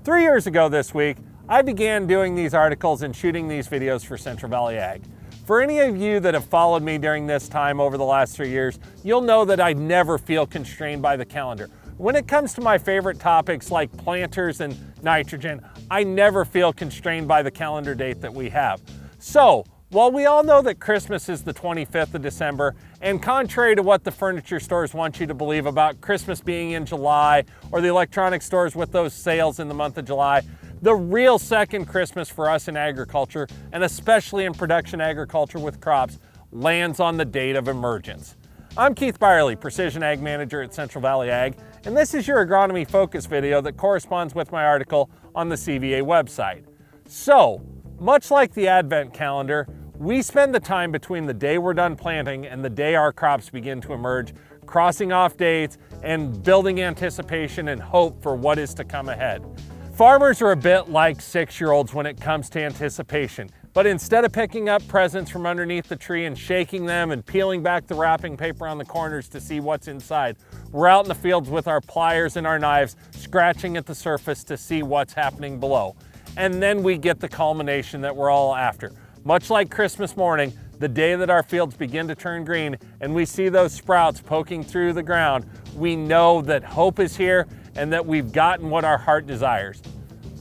3 years ago this week, I began doing these articles and shooting these videos for Central Valley Ag. For any of you that have followed me during this time over the last 3 years, you'll know that I never feel constrained by the calendar. When it comes to my favorite topics like planters and nitrogen, I never feel constrained by the calendar date that we have. So, while we all know that Christmas is the 25th of December, and contrary to what the furniture stores want you to believe about Christmas being in July, or the electronic stores with those sales in the month of July, the real second Christmas for us in agriculture, and especially in production agriculture with crops, lands on the date of emergence. I'm Keith Byerly, Precision Ag Manager at Central Valley Ag, and this is your agronomy focus video that corresponds with my article on the CVA website. So, much like the Advent calendar, we spend the time between the day we're done planting and the day our crops begin to emerge, crossing off dates and building anticipation and hope for what is to come ahead. Farmers are a bit like 6-year-olds when it comes to anticipation, but instead of picking up presents from underneath the tree and shaking them and peeling back the wrapping paper on the corners to see what's inside, we're out in the fields with our pliers and our knives, scratching at the surface to see what's happening below. And then we get the culmination that we're all after. Much like Christmas morning, the day that our fields begin to turn green and we see those sprouts poking through the ground, we know that hope is here and that we've gotten what our heart desires.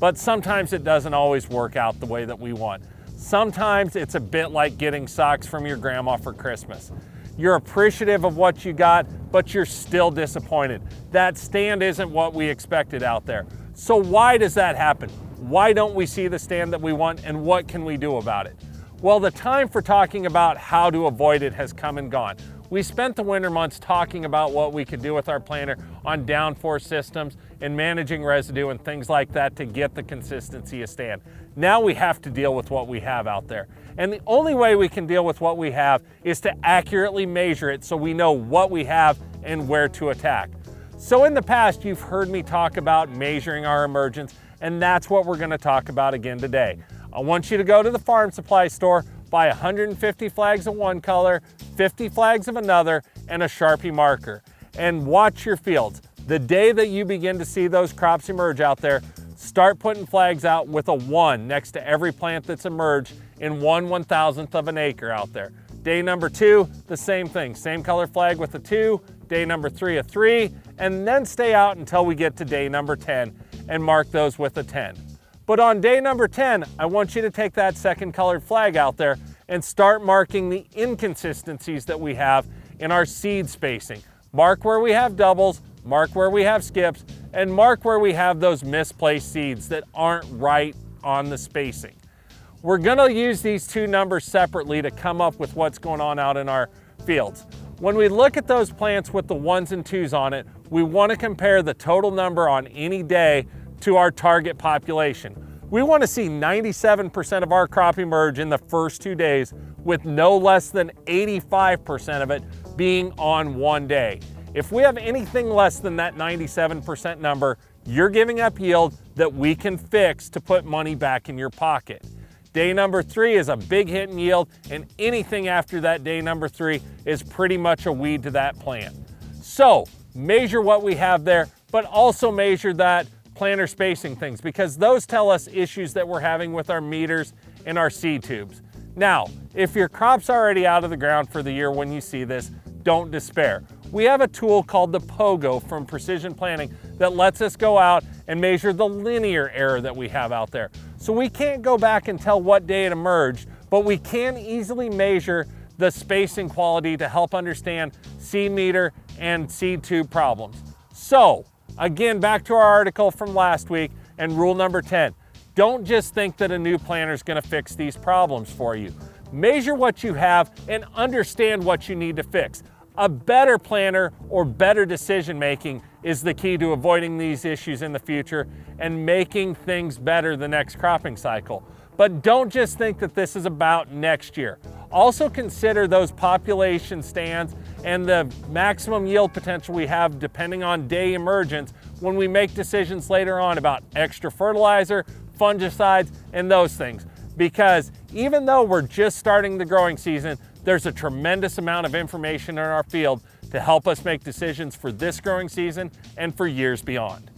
But sometimes it doesn't always work out the way that we want. Sometimes it's a bit like getting socks from your grandma for Christmas. You're appreciative of what you got, but you're still disappointed. That stand isn't what we expected out there. So why does that happen? Why don't we see the stand that we want, and what can we do about it? Well, the time for talking about how to avoid it has come and gone. We spent the winter months talking about what we could do with our planter on downforce systems and managing residue and things like that to get the consistency of stand. Now we have to deal with what we have out there. And the only way we can deal with what we have is to accurately measure it so we know what we have and where to attack. So in the past, you've heard me talk about measuring our emergence, and that's what we're going to talk about again today. I want you to go to the farm supply store, buy 150 flags of one color, 50 flags of another, and a Sharpie marker, and watch your fields. The day that you begin to see those crops emerge out there, start putting flags out with a 1 next to every plant that's emerged in 1/1000th of an acre out there. Day number 2, the same thing, same color flag with a 2, day number 3 a 3, and then stay out until we get to day number 10 and mark those with a 10. But on day number 10, I want you to take that second colored flag out there and start marking the inconsistencies that we have in our seed spacing. Mark where we have doubles, mark where we have skips, and mark where we have those misplaced seeds that aren't right on the spacing. We're gonna use these two numbers separately to come up with what's going on out in our fields. When we look at those plants with the 1s and 2s on it, we wanna compare the total number on any day to our target population. We want to see 97% of our crop emerge in the first 2 days, with no less than 85% of it being on one day. If we have anything less than that 97% number, you're giving up yield that we can fix to put money back in your pocket. Day number 3 is a big hit in yield, and anything after that day number 3 is pretty much a weed to that plant. So measure what we have there, but also measure that planter spacing things, because those tell us issues that we're having with our meters and our seed tubes. Now, if your crop's already out of the ground for the year when you see this, don't despair. We have a tool called the POGO from Precision Planting that lets us go out and measure the linear error that we have out there. So we can't go back and tell what day it emerged, but we can easily measure the spacing quality to help understand seed meter and seed tube problems. So, again, back to our article from last week and rule number 10. Don't just think that a new planter is going to fix these problems for you. Measure what you have and understand what you need to fix. A better planter or better decision making is the key to avoiding these issues in the future and making things better the next cropping cycle. But don't just think that this is about next year. Also consider those population stands and the maximum yield potential we have depending on day emergence when we make decisions later on about extra fertilizer, fungicides, and those things. Because even though we're just starting the growing season, there's a tremendous amount of information in our field to help us make decisions for this growing season and for years beyond.